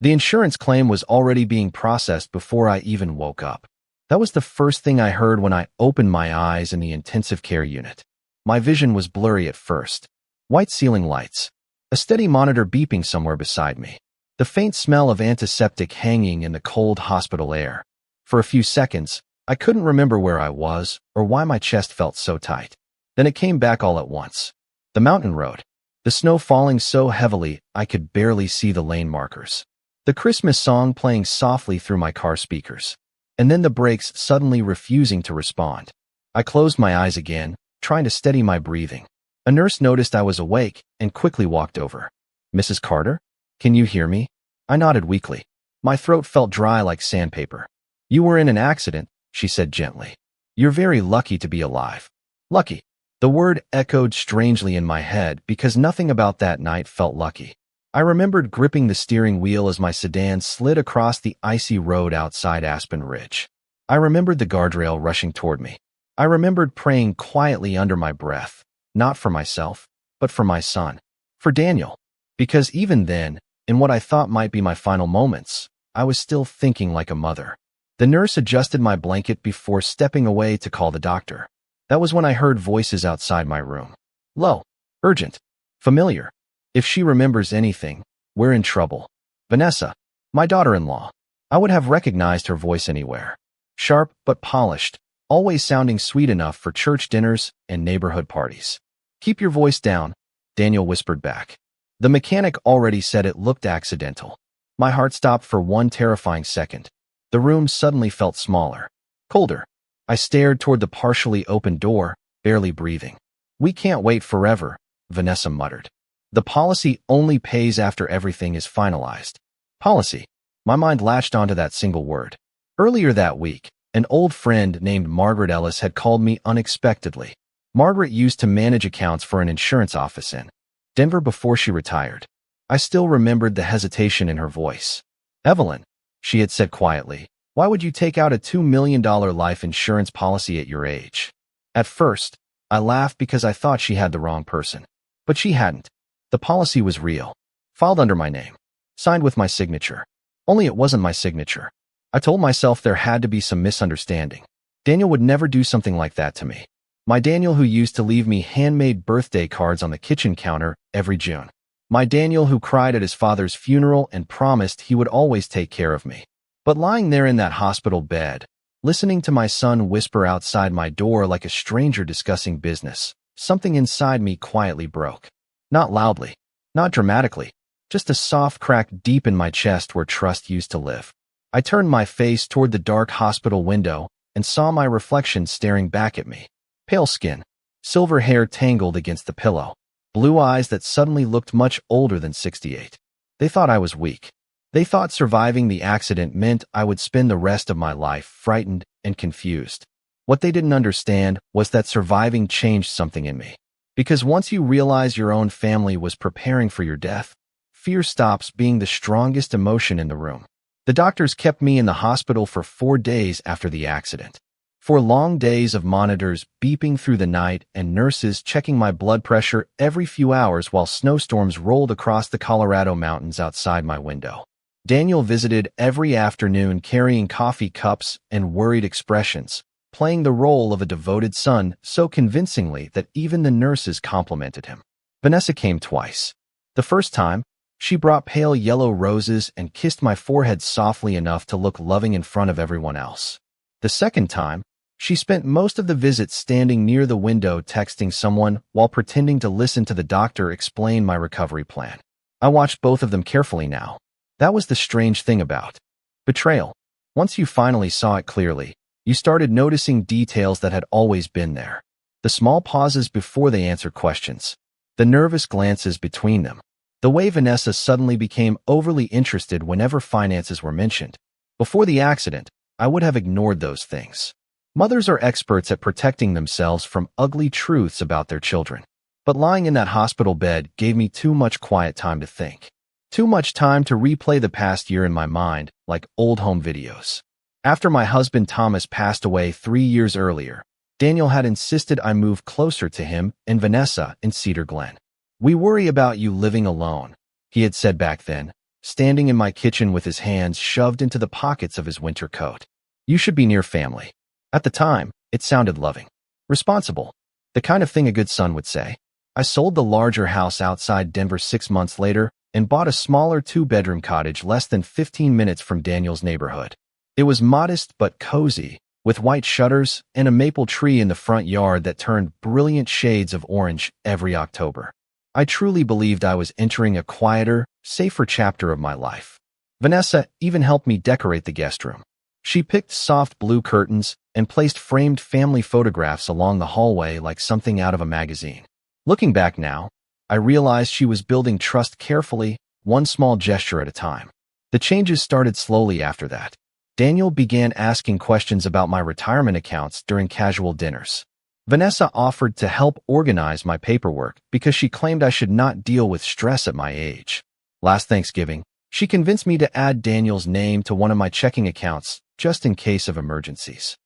The insurance claim was already being processed before I even woke up. That was the first thing I heard when I opened my eyes in the intensive care unit. My vision was blurry at first. White ceiling lights. A steady monitor beeping somewhere beside me. The faint smell of antiseptic hanging in the cold hospital air. For a few seconds, I couldn't remember where I was or why my chest felt so tight. Then it came back all at once. The mountain road. The snow falling so heavily I could barely see the lane markers. The Christmas song playing softly through my car speakers. And then the brakes suddenly refusing to respond. I closed my eyes again, trying to steady my breathing. A nurse noticed I was awake and quickly walked over. "Mrs. Carter? Can you hear me?" I nodded weakly. My throat felt dry like sandpaper. "You were in an accident," she said gently. "You're very lucky to be alive." Lucky. The word echoed strangely in my head because nothing about that night felt lucky. I remembered gripping the steering wheel as my sedan slid across the icy road outside Aspen Ridge. I remembered the guardrail rushing toward me. I remembered praying quietly under my breath, not for myself, but for my son, for Daniel. Because even then, in what I thought might be my final moments, I was still thinking like a mother. The nurse adjusted my blanket before stepping away to call the doctor. That was when I heard voices outside my room. Low, urgent, familiar. If she remembers anything, we're in trouble. Vanessa, my daughter-in-law. I would have recognized her voice anywhere. Sharp but polished, always sounding sweet enough for church dinners and neighborhood parties. "Keep your voice down," Daniel whispered back. The mechanic already said it looked accidental. My heart stopped for one terrifying second. The room suddenly felt smaller, colder. I stared toward the partially open door, barely breathing. "We can't wait forever," Vanessa muttered. "The policy only pays after everything is finalized." Policy. My mind latched onto that single word. Earlier that week, an old friend named Margaret Ellis had called me unexpectedly. Margaret used to manage accounts for an insurance office in Denver before she retired. I still remembered the hesitation in her voice. "Evelyn," she had said quietly, "why would you take out a $2 million life insurance policy at your age?" At first, I laughed because I thought she had the wrong person. But she hadn't. The policy was real, filed under my name, signed with my signature. Only it wasn't my signature. I told myself there had to be some misunderstanding. Daniel would never do something like that to me. My Daniel who used to leave me handmade birthday cards on the kitchen counter every June. My Daniel who cried at his father's funeral and promised he would always take care of me. But lying there in that hospital bed, listening to my son whisper outside my door like a stranger discussing business, something inside me quietly broke. Not loudly, not dramatically, just a soft crack deep in my chest where trust used to live. I turned my face toward the dark hospital window and saw my reflection staring back at me. Pale skin, silver hair tangled against the pillow, blue eyes that suddenly looked much older than 68. They thought I was weak. They thought surviving the accident meant I would spend the rest of my life frightened and confused. What they didn't understand was that surviving changed something in me. Because once you realize your own family was preparing for your death, fear stops being the strongest emotion in the room. The doctors kept me in the hospital for 4 days after the accident. 4 long days of monitors beeping through the night and nurses checking my blood pressure every few hours while snowstorms rolled across the Colorado mountains outside my window. Daniel visited every afternoon carrying coffee cups and worried expressions, playing the role of a devoted son so convincingly that even the nurses complimented him. Vanessa came twice. The first time, she brought pale yellow roses and kissed my forehead softly enough to look loving in front of everyone else. The second time, she spent most of the visit standing near the window texting someone while pretending to listen to the doctor explain my recovery plan. I watched both of them carefully now. That was the strange thing about betrayal. Once you finally saw it clearly, you started noticing details that had always been there. The small pauses before they answered questions. The nervous glances between them. The way Vanessa suddenly became overly interested whenever finances were mentioned. Before the accident, I would have ignored those things. Mothers are experts at protecting themselves from ugly truths about their children. But lying in that hospital bed gave me too much quiet time to think. Too much time to replay the past year in my mind, like old home videos. After my husband Thomas passed away 3 years earlier, Daniel had insisted I move closer to him and Vanessa in Cedar Glen. "We worry about you living alone," he had said back then, standing in my kitchen with his hands shoved into the pockets of his winter coat. You should be near family. At the time, it sounded loving. Responsible. The kind of thing a good son would say. I sold the larger house outside Denver 6 months later and bought a smaller 2-bedroom cottage less than 15 minutes from Daniel's neighborhood. It was modest but cozy, with white shutters and a maple tree in the front yard that turned brilliant shades of orange every October. I truly believed I was entering a quieter, safer chapter of my life. Vanessa even helped me decorate the guest room. She picked soft blue curtains and placed framed family photographs along the hallway like something out of a magazine. Looking back now, I realized she was building trust carefully, one small gesture at a time. The changes started slowly after that. Daniel began asking questions about my retirement accounts during casual dinners. Vanessa offered to help organize my paperwork because she claimed I should not deal with stress at my age. Last Thanksgiving, she convinced me to add Daniel's name to one of my checking accounts just in case of emergencies.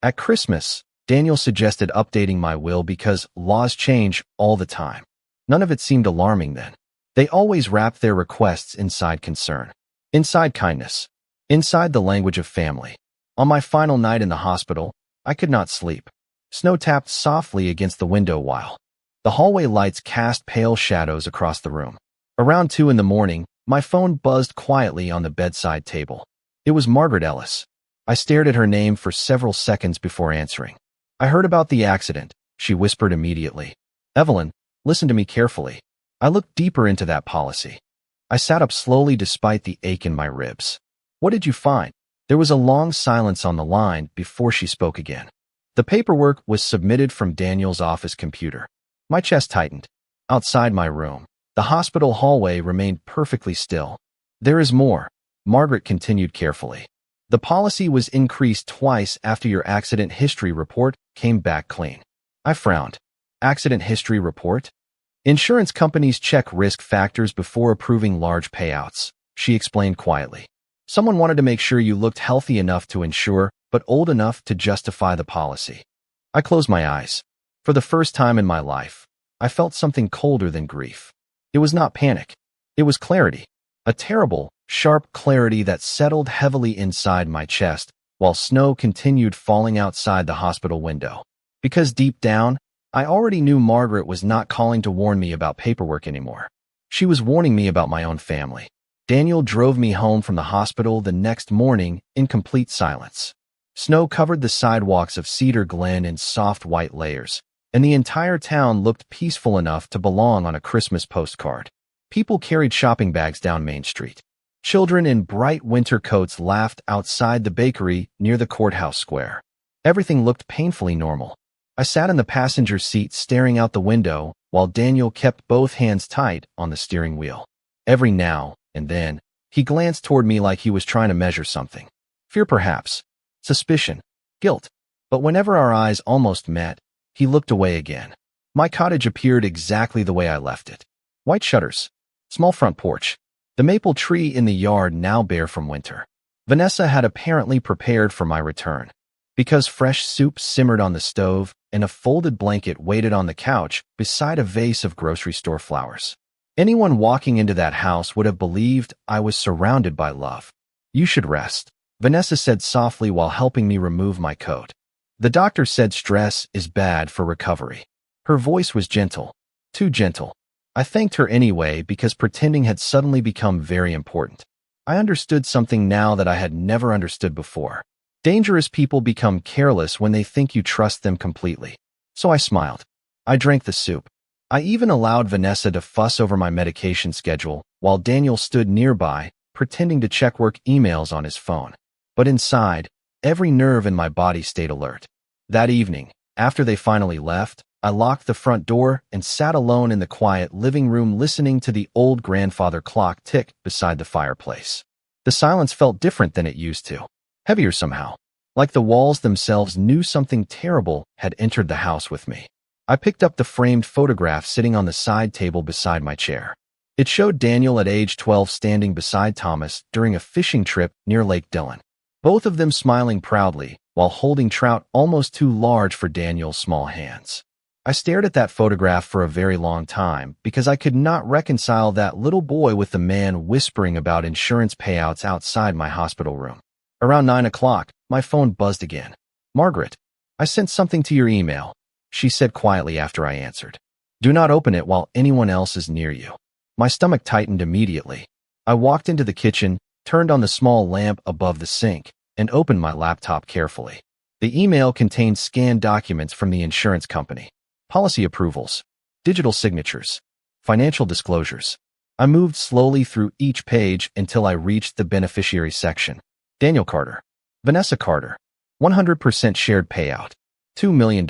At Christmas, Daniel suggested updating my will because laws change all the time. None of it seemed alarming then. They always wrapped their requests inside concern, inside kindness, inside the language of family. On my final night in the hospital, I could not sleep. Snow tapped softly against the window while the hallway lights cast pale shadows across the room. Around 2 in the morning, my phone buzzed quietly on the bedside table. It was Margaret Ellis. I stared at her name for several seconds before answering. I heard about the accident, she whispered immediately. Evelyn, listen to me carefully. I looked deeper into that policy. I sat up slowly despite the ache in my ribs. What did you find? There was a long silence on the line before she spoke again. The paperwork was submitted from Daniel's office computer. My chest tightened. Outside my room, the hospital hallway remained perfectly still. There is more, Margaret continued carefully. The policy was increased twice after your accident history report came back clean. I frowned. Accident history report? Insurance companies check risk factors before approving large payouts, she explained quietly. Someone wanted to make sure you looked healthy enough to insure, but old enough to justify the policy. I closed my eyes. For the first time in my life, I felt something colder than grief. It was not panic. It was clarity. A terrible, sharp clarity that settled heavily inside my chest while snow continued falling outside the hospital window. Because deep down, I already knew Margaret was not calling to warn me about paperwork anymore. She was warning me about my own family. Daniel drove me home from the hospital the next morning in complete silence. Snow covered the sidewalks of Cedar Glen in soft white layers, and the entire town looked peaceful enough to belong on a Christmas postcard. People carried shopping bags down Main Street. Children in bright winter coats laughed outside the bakery near the courthouse square. Everything looked painfully normal. I sat in the passenger seat staring out the window while Daniel kept both hands tight on the steering wheel. Every now and then, he glanced toward me like he was trying to measure something. Fear perhaps, suspicion, guilt. But whenever our eyes almost met, he looked away again. My cottage appeared exactly the way I left it. White shutters, small front porch, the maple tree in the yard now bare from winter. Vanessa had apparently prepared for my return. Because fresh soup simmered on the stove and a folded blanket waited on the couch beside a vase of grocery store flowers. Anyone walking into that house would have believed I was surrounded by love. You should rest, Vanessa said softly while helping me remove my coat. The doctor said stress is bad for recovery. Her voice was gentle, too gentle. I thanked her anyway because pretending had suddenly become very important. I understood something now that I had never understood before. Dangerous people become careless when they think you trust them completely. So I smiled. I drank the soup. I even allowed Vanessa to fuss over my medication schedule while Daniel stood nearby, pretending to check work emails on his phone. But inside, every nerve in my body stayed alert. That evening, after they finally left, I locked the front door and sat alone in the quiet living room listening to the old grandfather clock tick beside the fireplace. The silence felt different than it used to. Heavier somehow, like the walls themselves knew something terrible had entered the house with me. I picked up the framed photograph sitting on the side table beside my chair. It showed Daniel at age 12 standing beside Thomas during a fishing trip near Lake Dillon, both of them smiling proudly while holding trout almost too large for Daniel's small hands. I stared at that photograph for a very long time because I could not reconcile that little boy with the man whispering about insurance payouts outside my hospital room. Around 9 o'clock, my phone buzzed again. "Margaret, I sent something to your email," she said quietly after I answered. "Do not open it while anyone else is near you." My stomach tightened immediately. I walked into the kitchen, turned on the small lamp above the sink, and opened my laptop carefully. The email contained scanned documents from the insurance company, policy approvals, digital signatures, financial disclosures. I moved slowly through each page until I reached the beneficiary section. Daniel Carter, Vanessa Carter, 100% shared payout, $2 million.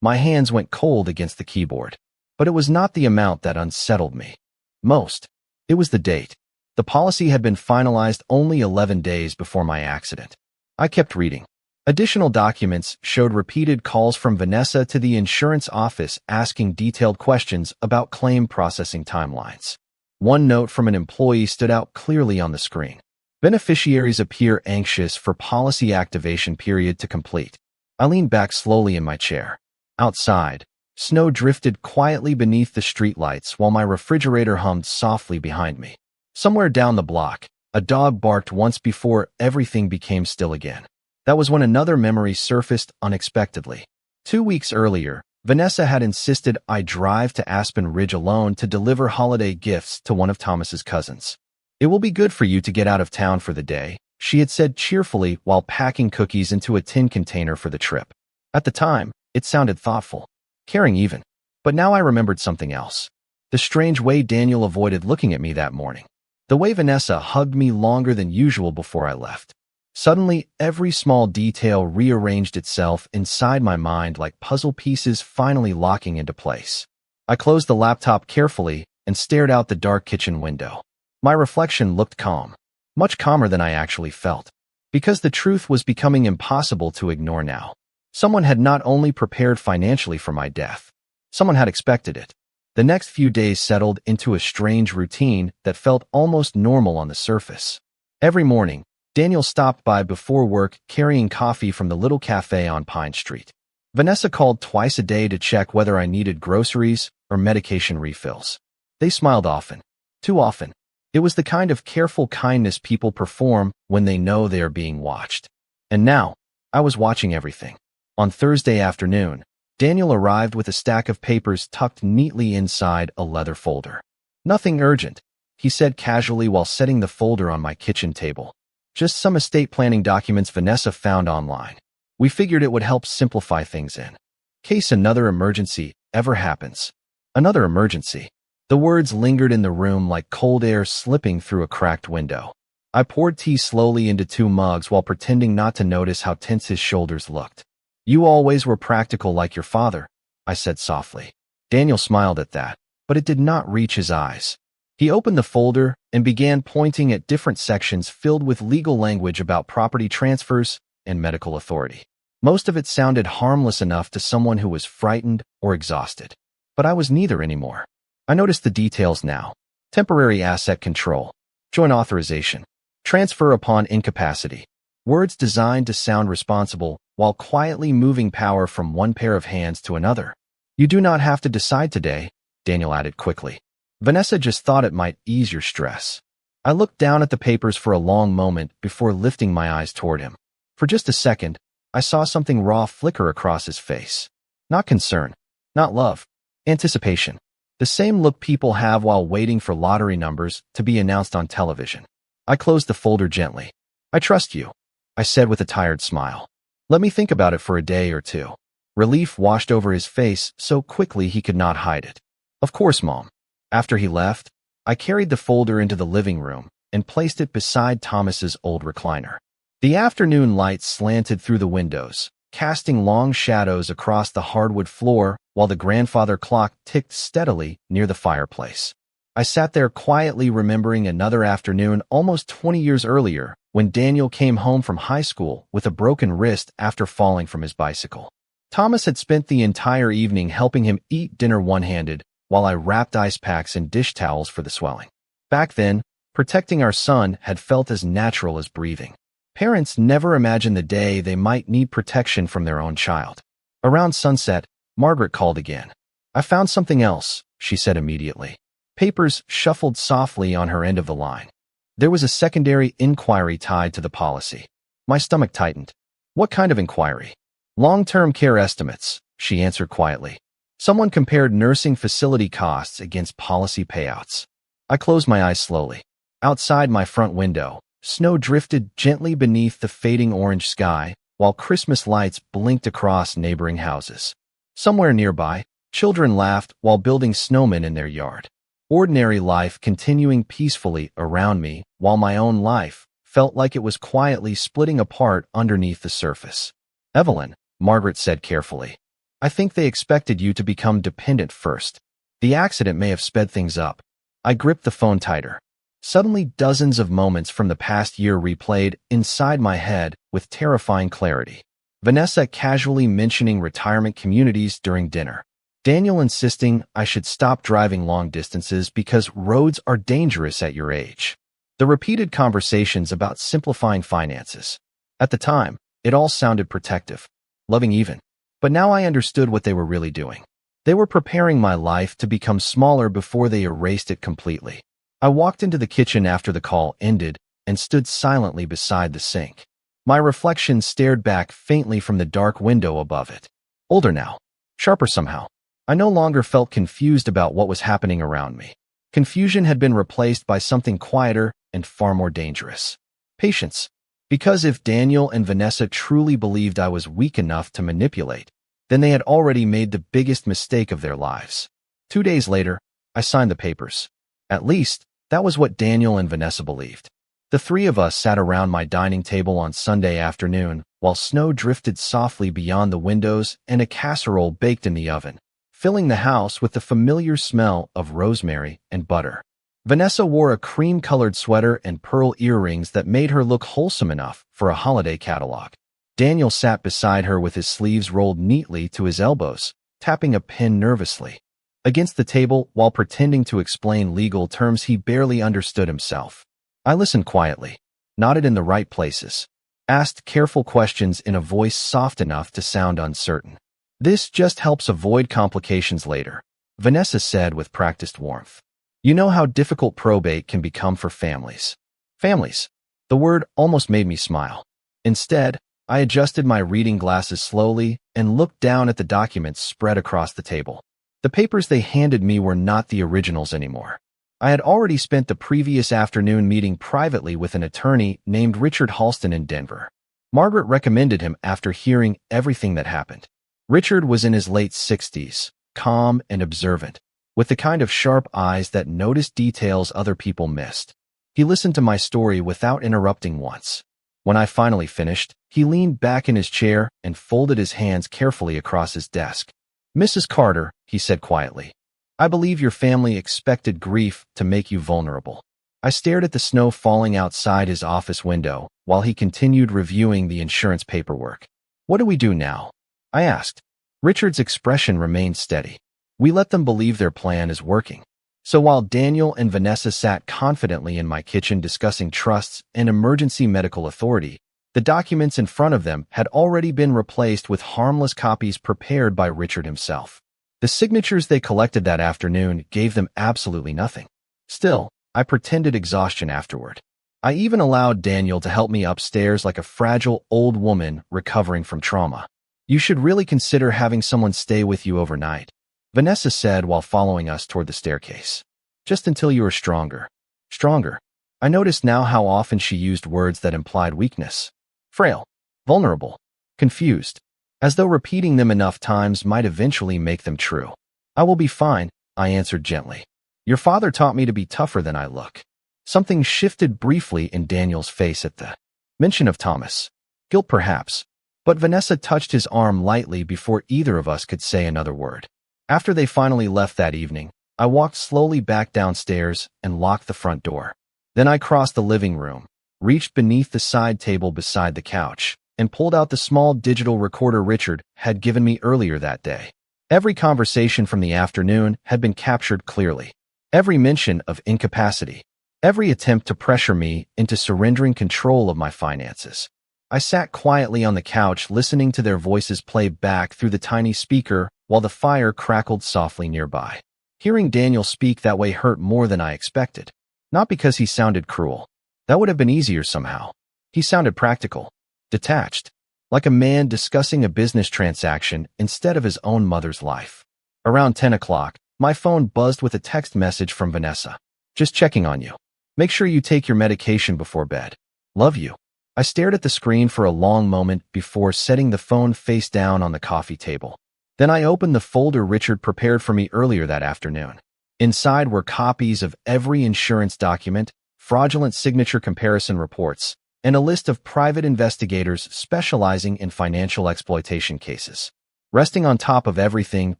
My hands went cold against the keyboard. But it was not the amount that unsettled me most. It was the date. The policy had been finalized only 11 days before my accident. I kept reading. Additional documents showed repeated calls from Vanessa to the insurance office asking detailed questions about claim processing timelines. One note from an employee stood out clearly on the screen. Beneficiaries appear anxious for policy activation period to complete. I leaned back slowly in my chair. Outside, snow drifted quietly beneath the streetlights while my refrigerator hummed softly behind me. Somewhere down the block, a dog barked once before everything became still again. That was when another memory surfaced unexpectedly. 2 weeks earlier, Vanessa had insisted I drive to Aspen Ridge alone to deliver holiday gifts to one of Thomas's cousins. "It will be good for you to get out of town for the day," she had said cheerfully while packing cookies into a tin container for the trip. At the time, it sounded thoughtful, caring even. But now I remembered something else. The strange way Daniel avoided looking at me that morning. The way Vanessa hugged me longer than usual before I left. Suddenly, every small detail rearranged itself inside my mind like puzzle pieces finally locking into place. I closed the laptop carefully and stared out the dark kitchen window. My reflection looked calm, much calmer than I actually felt, because the truth was becoming impossible to ignore now. Someone had not only prepared financially for my death, someone had expected it. The next few days settled into a strange routine that felt almost normal on the surface. Every morning, Daniel stopped by before work carrying coffee from the little cafe on Pine Street. Vanessa called twice a day to check whether I needed groceries or medication refills. They smiled often, too often. It was the kind of careful kindness people perform when they know they are being watched. And now, I was watching everything. On Thursday afternoon, Daniel arrived with a stack of papers tucked neatly inside a leather folder. "Nothing urgent," he said casually while setting the folder on my kitchen table. "Just some estate planning documents Vanessa found online. We figured it would help simplify things in case another emergency ever happens." Another emergency. The words lingered in the room like cold air slipping through a cracked window. I poured tea slowly into 2 mugs while pretending not to notice how tense his shoulders looked. "You always were practical like your father," I said softly. Daniel smiled at that, but it did not reach his eyes. He opened the folder and began pointing at different sections filled with legal language about property transfers and medical authority. Most of it sounded harmless enough to someone who was frightened or exhausted. But I was neither anymore. I noticed the details now. Temporary asset control, joint authorization, transfer upon incapacity. Words designed to sound responsible while quietly moving power from one pair of hands to another. "You do not have to decide today," Daniel added quickly. "Vanessa just thought it might ease your stress." I looked down at the papers for a long moment before lifting my eyes toward him. For just a second, I saw something raw flicker across his face. Not concern, not love, anticipation. The same look people have while waiting for lottery numbers to be announced on television. I closed the folder gently. "I trust you," I said with a tired smile. "Let me think about it for a day or 2. Relief washed over his face so quickly he could not hide it. "Of course, Mom." After he left, I carried the folder into the living room and placed it beside Thomas's old recliner. The afternoon light slanted through the windows, casting long shadows across the hardwood floor while the grandfather clock ticked steadily near the fireplace. I sat there quietly remembering another afternoon almost 20 years earlier when Daniel came home from high school with a broken wrist after falling from his bicycle. Thomas had spent the entire evening helping him eat dinner one-handed while I wrapped ice packs and dish towels for the swelling. Back then, protecting our son had felt as natural as breathing. Parents never imagine the day they might need protection from their own child. Around sunset, Margaret called again. I found something else, she said immediately. Papers shuffled softly on her end of the line. There was a secondary inquiry tied to the policy. My stomach tightened. What kind of inquiry? Long-term care estimates, she answered quietly. Someone compared nursing facility costs against policy payouts. I closed my eyes slowly. Outside my front window, snow drifted gently beneath the fading orange sky, while Christmas lights blinked across neighboring houses. Somewhere nearby, children laughed while building snowmen in their yard. Ordinary life continuing peacefully around me, while my own life felt like it was quietly splitting apart underneath the surface. Evelyn, Margaret said carefully, I think they expected you to become dependent first. The accident may have sped things up. I gripped the phone tighter. Suddenly, dozens of moments from the past year replayed inside my head with terrifying clarity. Vanessa casually mentioning retirement communities during dinner. Daniel insisting I should stop driving long distances because roads are dangerous at your age. The repeated conversations about simplifying finances. At the time, it all sounded protective, loving even. But now I understood what they were really doing. They were preparing my life to become smaller before they erased it completely. I walked into the kitchen after the call ended and stood silently beside the sink. My reflection stared back faintly from the dark window above it. Older now, sharper somehow. I no longer felt confused about what was happening around me. Confusion had been replaced by something quieter and far more dangerous. Patience. Because if Daniel and Vanessa truly believed I was weak enough to manipulate, then they had already made the biggest mistake of their lives. 2 days later, I signed the papers. At least, that was what Daniel and Vanessa believed. The three of us sat around my dining table on Sunday afternoon while snow drifted softly beyond the windows and a casserole baked in the oven, filling the house with the familiar smell of rosemary and butter. Vanessa wore a cream-colored sweater and pearl earrings that made her look wholesome enough for a holiday catalog. Daniel sat beside her with his sleeves rolled neatly to his elbows, tapping a pen nervously against the table while pretending to explain legal terms he barely understood himself. I listened quietly, nodded in the right places, asked careful questions in a voice soft enough to sound uncertain. This just helps avoid complications later, Vanessa said with practiced warmth. You know how difficult probate can become for families. Families. The word almost made me smile. Instead, I adjusted my reading glasses slowly and looked down at the documents spread across the table. The papers they handed me were not the originals anymore. I had already spent the previous afternoon meeting privately with an attorney named Richard Halston in Denver. Margaret recommended him after hearing everything that happened. Richard was in his late 60s, calm and observant, with the kind of sharp eyes that noticed details other people missed. He listened to my story without interrupting once. When I finally finished, he leaned back in his chair and folded his hands carefully across his desk. Mrs. Carter, he said quietly, I believe your family expected grief to make you vulnerable. I stared at the snow falling outside his office window while he continued reviewing the insurance paperwork. What do we do now? I asked. Richard's expression remained steady. We let them believe their plan is working. So while Daniel and Vanessa sat confidently in my kitchen discussing trusts and emergency medical authority, the documents in front of them had already been replaced with harmless copies prepared by Richard himself. The signatures they collected that afternoon gave them absolutely nothing. Still, I pretended exhaustion afterward. I even allowed Daniel to help me upstairs like a fragile old woman recovering from trauma. You should really consider having someone stay with you overnight, Vanessa said while following us toward the staircase. Just until you are stronger. Stronger. I noticed now how often she used words that implied weakness. Frail. Vulnerable. Confused. As though repeating them enough times might eventually make them true. I will be fine, I answered gently. Your father taught me to be tougher than I look. Something shifted briefly in Daniel's face at the mention of Thomas. Guilt perhaps. But Vanessa touched his arm lightly before either of us could say another word. After they finally left that evening, I walked slowly back downstairs and locked the front door. Then I crossed the living room, reached beneath the side table beside the couch, and pulled out the small digital recorder Richard had given me earlier that day. Every conversation from the afternoon had been captured clearly. Every mention of incapacity. Every attempt to pressure me into surrendering control of my finances. I sat quietly on the couch listening to their voices play back through the tiny speaker while the fire crackled softly nearby. Hearing Daniel speak that way hurt more than I expected. Not because he sounded cruel. That would have been easier somehow. He sounded practical, detached, like a man discussing a business transaction instead of his own mother's life. Around 10 o'clock, my phone buzzed with a text message from Vanessa. Just checking on you. Make sure you take your medication before bed. Love you. I stared at the screen for a long moment before setting the phone face down on the coffee table. Then I opened the folder Richard prepared for me earlier that afternoon. Inside were copies of every insurance document, fraudulent signature comparison reports, and a list of private investigators specializing in financial exploitation cases. Resting on top of everything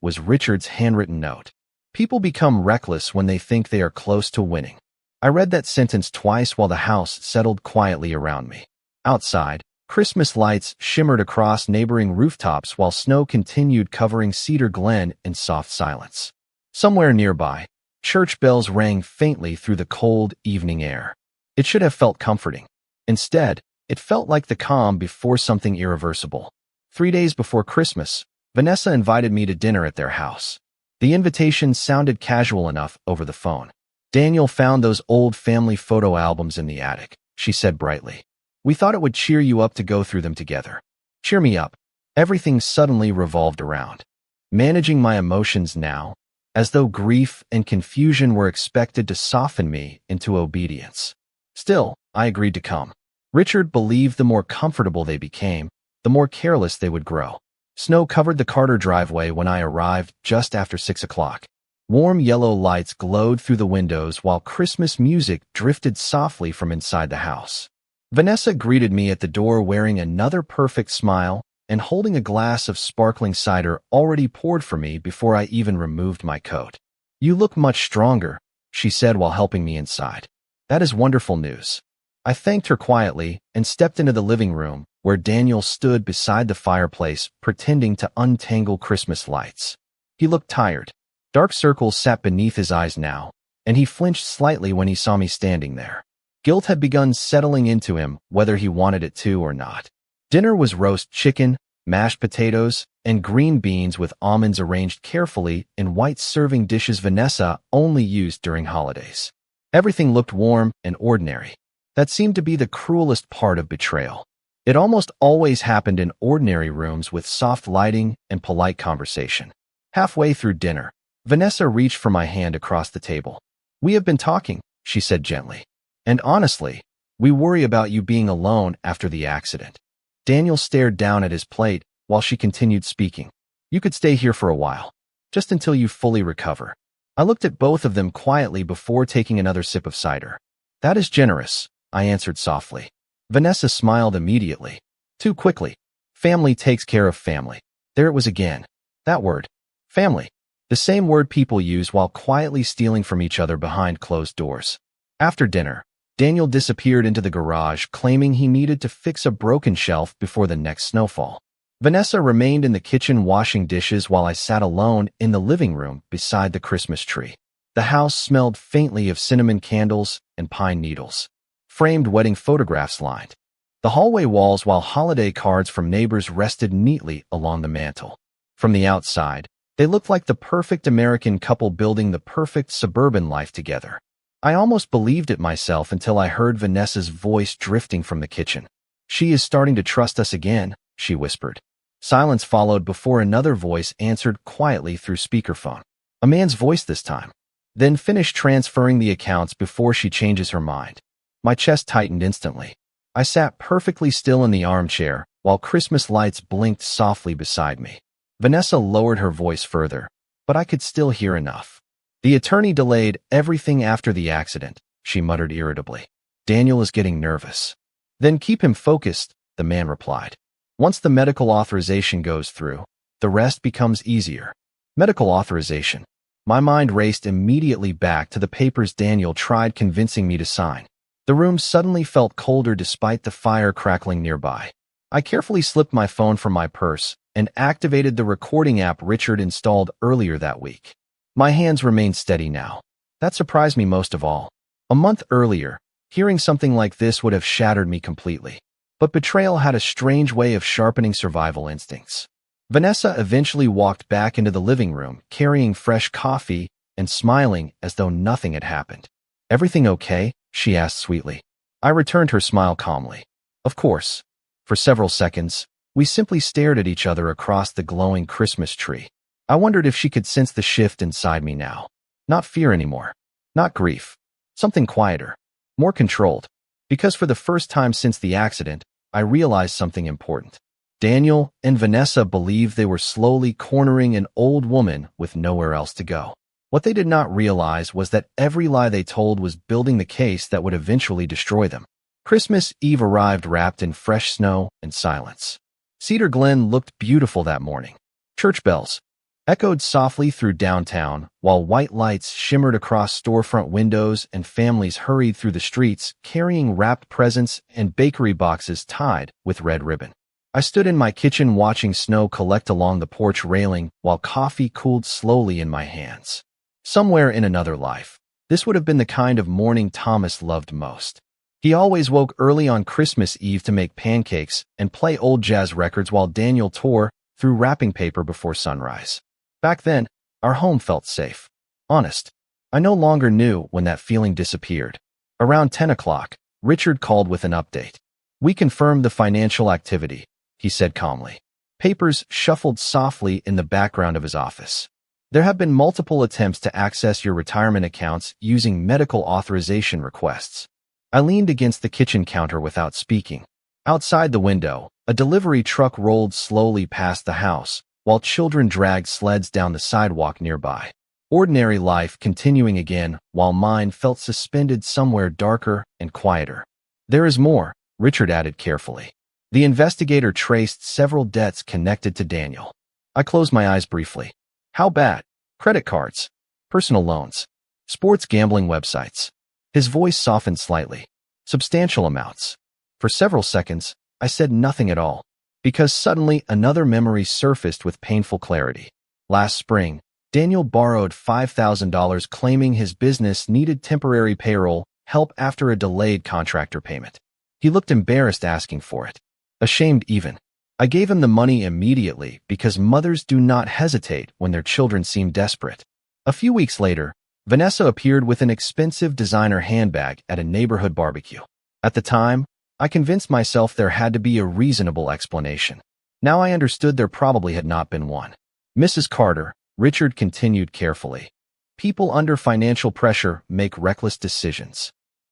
was Richard's handwritten note. People become reckless when they think they are close to winning. I read that sentence twice while the house settled quietly around me. Outside, Christmas lights shimmered across neighboring rooftops while snow continued covering Cedar Glen in soft silence. Somewhere nearby, church bells rang faintly through the cold evening air. It should have felt comforting. Instead, it felt like the calm before something irreversible. 3 days before Christmas, Vanessa invited me to dinner at their house. The invitation sounded casual enough over the phone. Daniel found those old family photo albums in the attic, she said brightly. We thought it would cheer you up to go through them together. Cheer me up. Everything suddenly revolved around managing my emotions now, as though grief and confusion were expected to soften me into obedience. Still, I agreed to come. Richard believed the more comfortable they became, the more careless they would grow. Snow covered the Carter driveway when I arrived just after 6 o'clock. Warm yellow lights glowed through the windows while Christmas music drifted softly from inside the house. Vanessa greeted me at the door wearing another perfect smile and holding a glass of sparkling cider already poured for me before I even removed my coat. You look much stronger, she said while helping me inside. That is wonderful news. I thanked her quietly and stepped into the living room, where Daniel stood beside the fireplace pretending to untangle Christmas lights. He looked tired. Dark circles sat beneath his eyes now, and he flinched slightly when he saw me standing there. Guilt had begun settling into him, whether he wanted it to or not. Dinner was roast chicken, mashed potatoes, and green beans with almonds arranged carefully in white serving dishes Vanessa only used during holidays. Everything looked warm and ordinary. That seemed to be the cruelest part of betrayal. It almost always happened in ordinary rooms with soft lighting and polite conversation. Halfway through dinner, Vanessa reached for my hand across the table. We have been talking, she said gently. And honestly, we worry about you being alone after the accident. Daniel stared down at his plate while she continued speaking. You could stay here for a while, just until you fully recover. I looked at both of them quietly before taking another sip of cider. That is generous, I answered softly. Vanessa smiled immediately. Too quickly. Family takes care of family. There it was again. That word. Family. The same word people use while quietly stealing from each other behind closed doors. After dinner, Daniel disappeared into the garage, claiming he needed to fix a broken shelf before the next snowfall. Vanessa remained in the kitchen washing dishes while I sat alone in the living room beside the Christmas tree. The house smelled faintly of cinnamon candles and pine needles. Framed wedding photographs lined the hallway walls while holiday cards from neighbors rested neatly along the mantel. From the outside, they looked like the perfect American couple building the perfect suburban life together. I almost believed it myself until I heard Vanessa's voice drifting from the kitchen. She is starting to trust us again, she whispered. Silence followed before another voice answered quietly through speakerphone. A man's voice this time. Then finished transferring the accounts before she changes her mind. My chest tightened instantly. I sat perfectly still in the armchair while Christmas lights blinked softly beside me. Vanessa lowered her voice further, but I could still hear enough. The attorney delayed everything after the accident, she muttered irritably. Daniel is getting nervous. Then keep him focused, the man replied. Once the medical authorization goes through, the rest becomes easier. Medical authorization. My mind raced immediately back to the papers Daniel tried convincing me to sign. The room suddenly felt colder despite the fire crackling nearby. I carefully slipped my phone from my purse and activated the recording app Richard installed earlier that week. My hands remained steady now. That surprised me most of all. A month earlier, hearing something like this would have shattered me completely. But betrayal had a strange way of sharpening survival instincts. Vanessa eventually walked back into the living room, carrying fresh coffee and smiling as though nothing had happened. "Everything okay?" she asked sweetly. I returned her smile calmly. "Of course." For several seconds, we simply stared at each other across the glowing Christmas tree. I wondered if she could sense the shift inside me now. Not fear anymore. Not grief. Something quieter. More controlled. Because for the first time since the accident, I realized something important. Daniel and Vanessa believed they were slowly cornering an old woman with nowhere else to go. What they did not realize was that every lie they told was building the case that would eventually destroy them. Christmas Eve arrived wrapped in fresh snow and silence. Cedar Glen looked beautiful that morning. Church bells echoed softly through downtown, while white lights shimmered across storefront windows and families hurried through the streets carrying wrapped presents and bakery boxes tied with red ribbon. I stood in my kitchen watching snow collect along the porch railing while coffee cooled slowly in my hands. Somewhere in another life, this would have been the kind of morning Thomas loved most. He always woke early on Christmas Eve to make pancakes and play old jazz records while Daniel tore through wrapping paper before sunrise. Back then, our home felt safe. Honest. I no longer knew when that feeling disappeared. Around 10 o'clock, Richard called with an update. "We confirmed the financial activity," he said calmly. Papers shuffled softly in the background of his office. "There have been multiple attempts to access your retirement accounts using medical authorization requests." I leaned against the kitchen counter without speaking. Outside the window, a delivery truck rolled slowly past the house, while children dragged sleds down the sidewalk nearby. Ordinary life continuing again, while mine felt suspended somewhere darker and quieter. "There is more," Richard added carefully. The investigator traced several debts connected to Daniel. I closed my eyes briefly. "How bad?" "Credit cards, personal loans, sports gambling websites." His voice softened slightly. "Substantial amounts." For several seconds, I said nothing at all, because suddenly another memory surfaced with painful clarity. Last spring, Daniel borrowed $5,000 claiming his business needed temporary payroll help after a delayed contractor payment. He looked embarrassed asking for it. Ashamed even. I gave him the money immediately because mothers do not hesitate when their children seem desperate. A few weeks later, Vanessa appeared with an expensive designer handbag at a neighborhood barbecue. At the time, I convinced myself there had to be a reasonable explanation. Now I understood there probably had not been one. "Mrs. Carter," Richard continued carefully, "people under financial pressure make reckless decisions."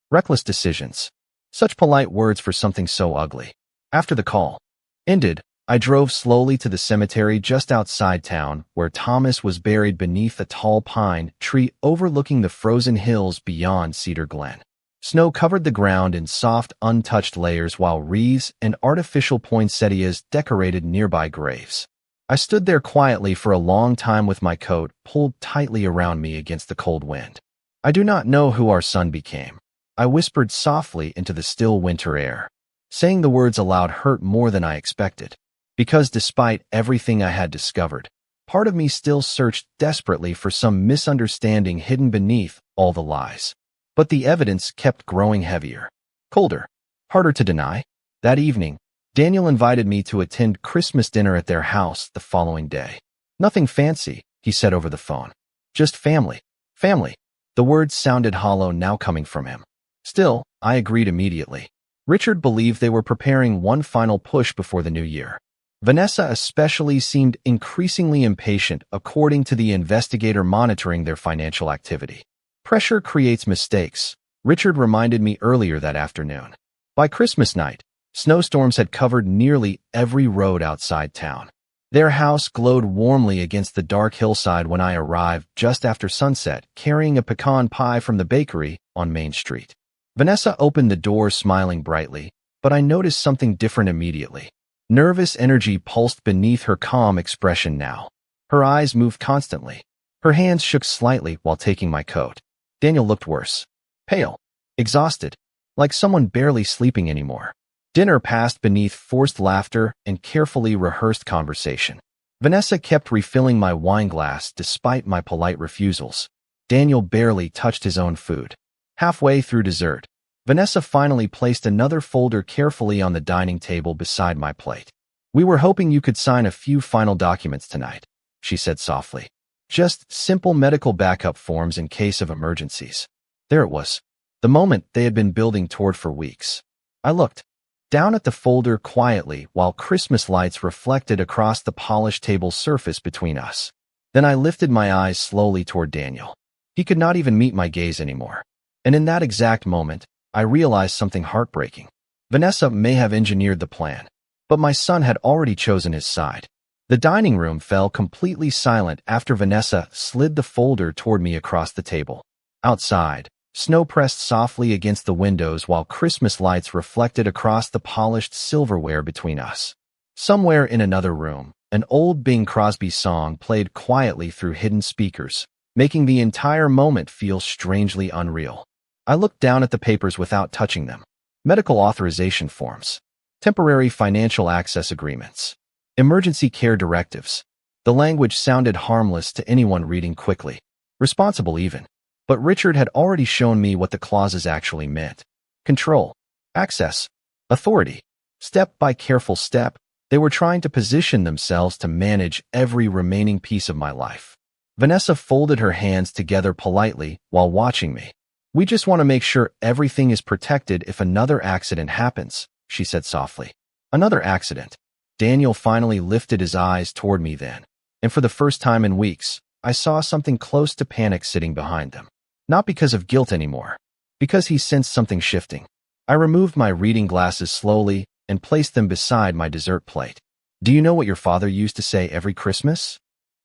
Reckless decisions. Such polite words for something so ugly. After the call ended, I drove slowly to the cemetery just outside town where Thomas was buried beneath a tall pine tree overlooking the frozen hills beyond Cedar Glen. Snow covered the ground in soft, untouched layers while wreaths and artificial poinsettias decorated nearby graves. I stood there quietly for a long time with my coat pulled tightly around me against the cold wind. "I do not know who our son became," I whispered softly into the still winter air. Saying the words aloud hurt more than I expected, because despite everything I had discovered, part of me still searched desperately for some misunderstanding hidden beneath all the lies. But the evidence kept growing heavier, colder, harder to deny. That evening, Daniel invited me to attend Christmas dinner at their house the following day. "Nothing fancy," he said over the phone. "Just family." Family. The words sounded hollow now coming from him. Still, I agreed immediately. Richard believed they were preparing one final push before the new year. Vanessa especially seemed increasingly impatient, according to the investigator monitoring their financial activity. "Pressure creates mistakes," Richard reminded me earlier that afternoon. By Christmas night, snowstorms had covered nearly every road outside town. Their house glowed warmly against the dark hillside when I arrived just after sunset, carrying a pecan pie from the bakery on Main Street. Vanessa opened the door smiling brightly, but I noticed something different immediately. Nervous energy pulsed beneath her calm expression now. Her eyes moved constantly. Her hands shook slightly while taking my coat. Daniel looked worse. Pale. Exhausted. Like someone barely sleeping anymore. Dinner passed beneath forced laughter and carefully rehearsed conversation. Vanessa kept refilling my wine glass despite my polite refusals. Daniel barely touched his own food. Halfway through dessert, Vanessa finally placed another folder carefully on the dining table beside my plate. "We were hoping you could sign a few final documents tonight," she said softly. "Just simple medical backup forms in case of emergencies." There it was, the moment they had been building toward for weeks. I looked down at the folder quietly while Christmas lights reflected across the polished table surface between us. Then I lifted my eyes slowly toward Daniel. He could not even meet my gaze anymore. And in that exact moment, I realized something heartbreaking. Vanessa may have engineered the plan, but my son had already chosen his side. The dining room fell completely silent after Vanessa slid the folder toward me across the table. Outside, snow pressed softly against the windows while Christmas lights reflected across the polished silverware between us. Somewhere in another room, an old Bing Crosby song played quietly through hidden speakers, making the entire moment feel strangely unreal. I looked down at the papers without touching them. Medical authorization forms, temporary financial access agreements, emergency care directives. The language sounded harmless to anyone reading quickly, responsible even. But Richard had already shown me what the clauses actually meant. Control, access, authority. Step by careful step, they were trying to position themselves to manage every remaining piece of my life. Vanessa folded her hands together politely while watching me. "We just want to make sure everything is protected if another accident happens," she said softly. "Another accident." Daniel finally lifted his eyes toward me then, and for the first time in weeks, I saw something close to panic sitting behind them. Not because of guilt anymore, because he sensed something shifting. I removed my reading glasses slowly and placed them beside my dessert plate. "Do you know what your father used to say every Christmas?"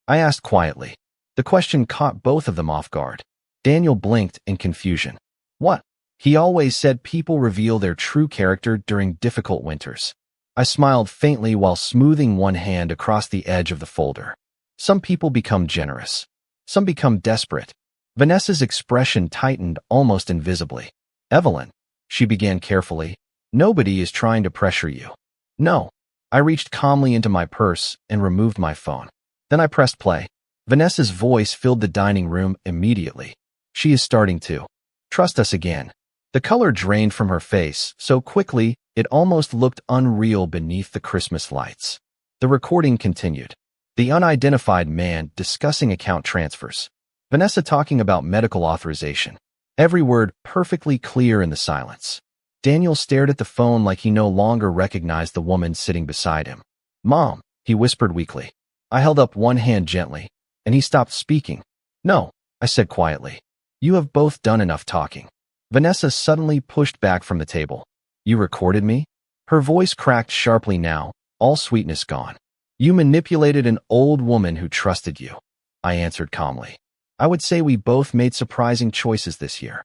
I asked quietly. The question caught both of them off guard. Daniel blinked in confusion. "What?" "He always said people reveal their true character during difficult winters." I smiled faintly while smoothing one hand across the edge of the folder. "Some people become generous. Some become desperate." Vanessa's expression tightened almost invisibly. "Evelyn," she began carefully, "nobody is trying to pressure you." "No." I reached calmly into my purse and removed my phone. Then I pressed play. Vanessa's voice filled the dining room immediately. "She is starting to trust us again." The color drained from her face so quickly it almost looked unreal beneath the Christmas lights. The recording continued. The unidentified man discussing account transfers. Vanessa talking about medical authorization. Every word perfectly clear in the silence. Daniel stared at the phone like he no longer recognized the woman sitting beside him. "Mom," he whispered weakly. I held up one hand gently, and he stopped speaking. "No," I said quietly. "You have both done enough talking." Vanessa suddenly pushed back from the table. "You recorded me?" Her voice cracked sharply now, all sweetness gone. "You manipulated an old woman who trusted you," I answered calmly. "I would say we both made surprising choices this year."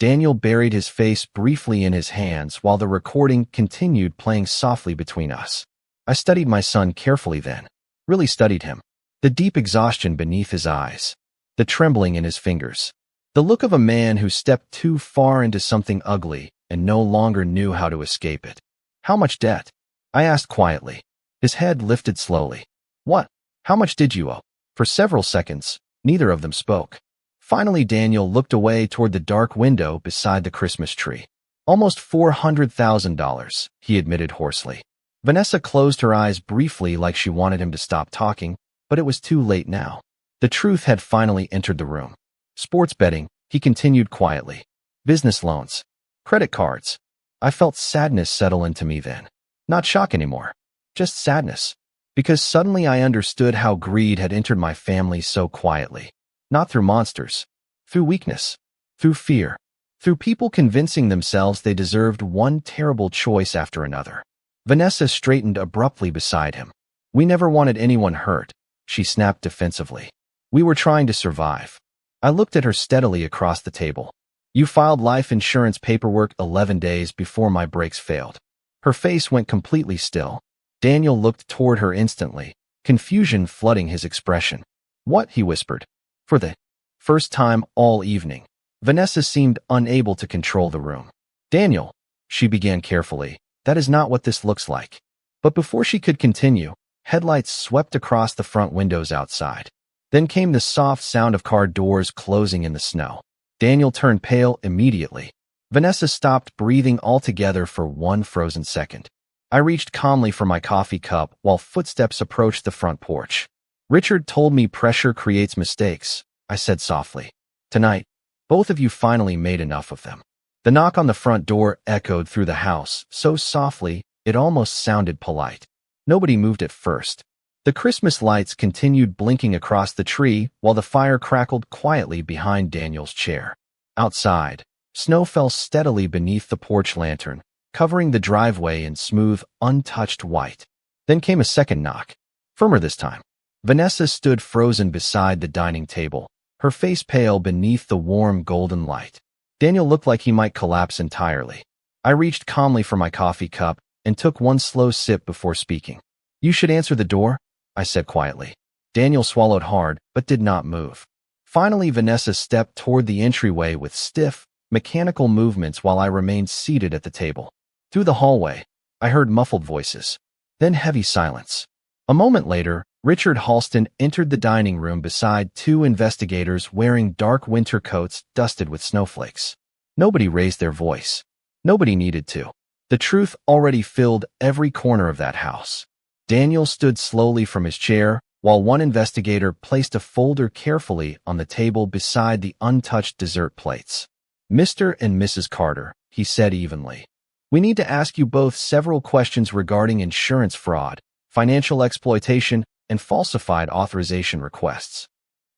Daniel buried his face briefly in his hands while the recording continued playing softly between us. I studied my son carefully then, really studied him. The deep exhaustion beneath his eyes, the trembling in his fingers, the look of a man who stepped too far into something ugly and no longer knew how to escape it. "How much debt?" I asked quietly. His head lifted slowly. "What? How much did you owe?" For several seconds, neither of them spoke. Finally, Daniel looked away toward the dark window beside the Christmas tree. "Almost $400,000, he admitted hoarsely. Vanessa closed her eyes briefly like she wanted him to stop talking, but it was too late now. The truth had finally entered the room. "Sports betting," he continued quietly. "Business loans. Credit cards." I felt sadness settle into me then. Not shock anymore. Just sadness. Because suddenly I understood how greed had entered my family so quietly. Not through monsters. Through weakness. Through fear. Through people convincing themselves they deserved one terrible choice after another. Vanessa straightened abruptly beside him. "We never wanted anyone hurt," she snapped defensively. "We were trying to survive." I looked at her steadily across the table. "You filed life insurance paperwork 11 days before my brakes failed." Her face went completely still. Daniel looked toward her instantly, confusion flooding his expression. "What?" he whispered. For the first time all evening, Vanessa seemed unable to control the room. "Daniel," she began carefully, "that is not what this looks like." But before she could continue, headlights swept across the front windows outside. Then came the soft sound of car doors closing in the snow. Daniel turned pale immediately. Vanessa stopped breathing altogether for one frozen second. I reached calmly for my coffee cup while footsteps approached the front porch. Richard told me pressure creates mistakes, I said softly. Tonight, both of you finally made enough of them. The knock on the front door echoed through the house, so softly it almost sounded polite. Nobody moved at first. The Christmas lights continued blinking across the tree while the fire crackled quietly behind Daniel's chair. Outside, snow fell steadily beneath the porch lantern, covering the driveway in smooth, untouched white. Then came a second knock, firmer this time. Vanessa stood frozen beside the dining table, her face pale beneath the warm golden light. Daniel looked like he might collapse entirely. I reached calmly for my coffee cup and took one slow sip before speaking. "You should answer the door," I said quietly. Daniel swallowed hard, but did not move. Finally, Vanessa stepped toward the entryway with stiff, mechanical movements while I remained seated at the table. Through the hallway, I heard muffled voices, then heavy silence. A moment later, Richard Halston entered the dining room beside two investigators wearing dark winter coats dusted with snowflakes. Nobody raised their voice. Nobody needed to. The truth already filled every corner of that house. Daniel stood slowly from his chair, while one investigator placed a folder carefully on the table beside the untouched dessert plates. "Mr. and Mrs. Carter," he said evenly, "we need to ask you both several questions regarding insurance fraud, financial exploitation, and falsified authorization requests."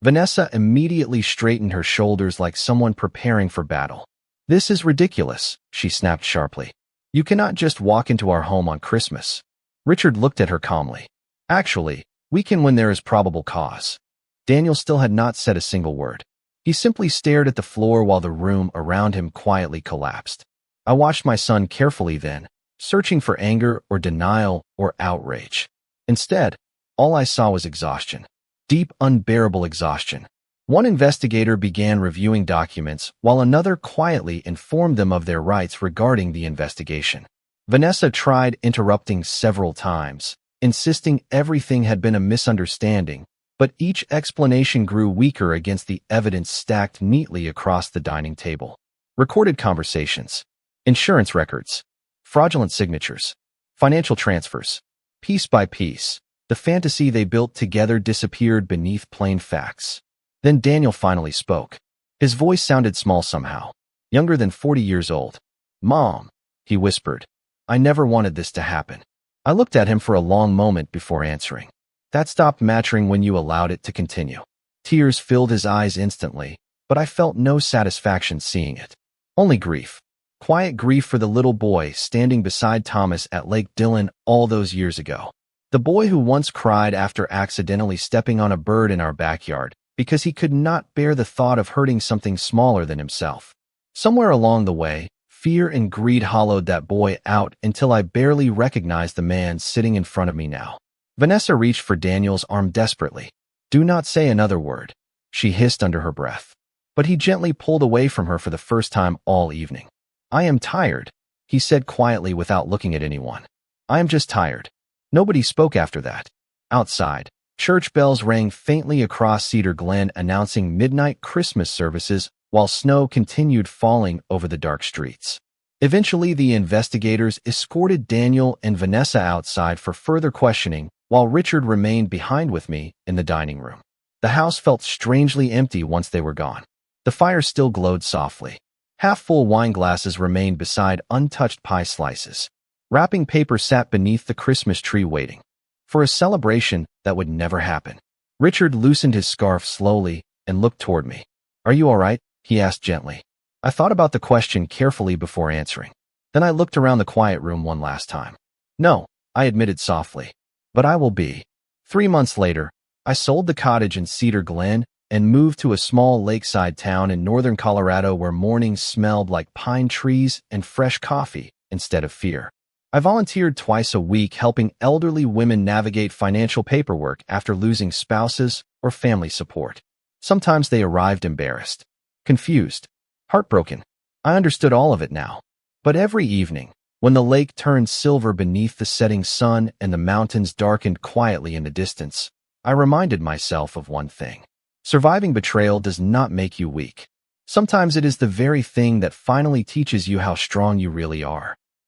Vanessa immediately straightened her shoulders like someone preparing for battle. "This is ridiculous," she snapped sharply. "You cannot just walk into our home on Christmas." Richard looked at her calmly. "Actually, we can when there is probable cause." Daniel still had not said a single word. He simply stared at the floor while the room around him quietly collapsed. I watched my son carefully then, searching for anger or denial or outrage. Instead, all I saw was exhaustion. Deep, unbearable exhaustion. One investigator began reviewing documents, while another quietly informed them of their rights regarding the investigation. Vanessa tried interrupting several times, insisting everything had been a misunderstanding, but each explanation grew weaker against the evidence stacked neatly across the dining table. Recorded conversations, insurance records, fraudulent signatures, financial transfers. Piece by piece, the fantasy they built together disappeared beneath plain facts. Then Daniel finally spoke. His voice sounded small somehow, younger than 40 years old. "Mom," he whispered, "I never wanted this to happen." I looked at him for a long moment before answering. "That stopped mattering when you allowed it to continue." Tears filled his eyes instantly, but I felt no satisfaction seeing it. Only grief. Quiet grief for the little boy standing beside Thomas at Lake Dillon all those years ago. The boy who once cried after accidentally stepping on a bird in our backyard because he could not bear the thought of hurting something smaller than himself. Somewhere along the way, fear and greed hollowed that boy out until I barely recognized the man sitting in front of me now. Vanessa reached for Daniel's arm desperately. "Do not say another word," she hissed under her breath. But he gently pulled away from her for the first time all evening. "I am tired," he said quietly without looking at anyone. "I am just tired." Nobody spoke after that. Outside, church bells rang faintly across Cedar Glen announcing midnight Christmas services while snow continued falling over the dark streets. Eventually, the investigators escorted Daniel and Vanessa outside for further questioning, while Richard remained behind with me in the dining room. The house felt strangely empty once they were gone. The fire still glowed softly. Half-full wine glasses remained beside untouched pie slices. Wrapping paper sat beneath the Christmas tree waiting for a celebration that would never happen. Richard loosened his scarf slowly and looked toward me. "Are you all right?" he asked gently. I thought about the question carefully before answering. Then I looked around the quiet room one last time. "No," I admitted softly, "but I will be." 3 months later, I sold the cottage in Cedar Glen and moved to a small lakeside town in northern Colorado where mornings smelled like pine trees and fresh coffee instead of fear. I volunteered twice a week helping elderly women navigate financial paperwork after losing spouses or family support. Sometimes they arrived embarrassed, confused, heartbroken. I understood all of it now. But every evening, when the lake turned silver beneath the setting sun and the mountains darkened quietly in the distance, I reminded myself of one thing. Surviving betrayal does not make you weak. Sometimes it is the very thing that finally teaches you how strong you really are.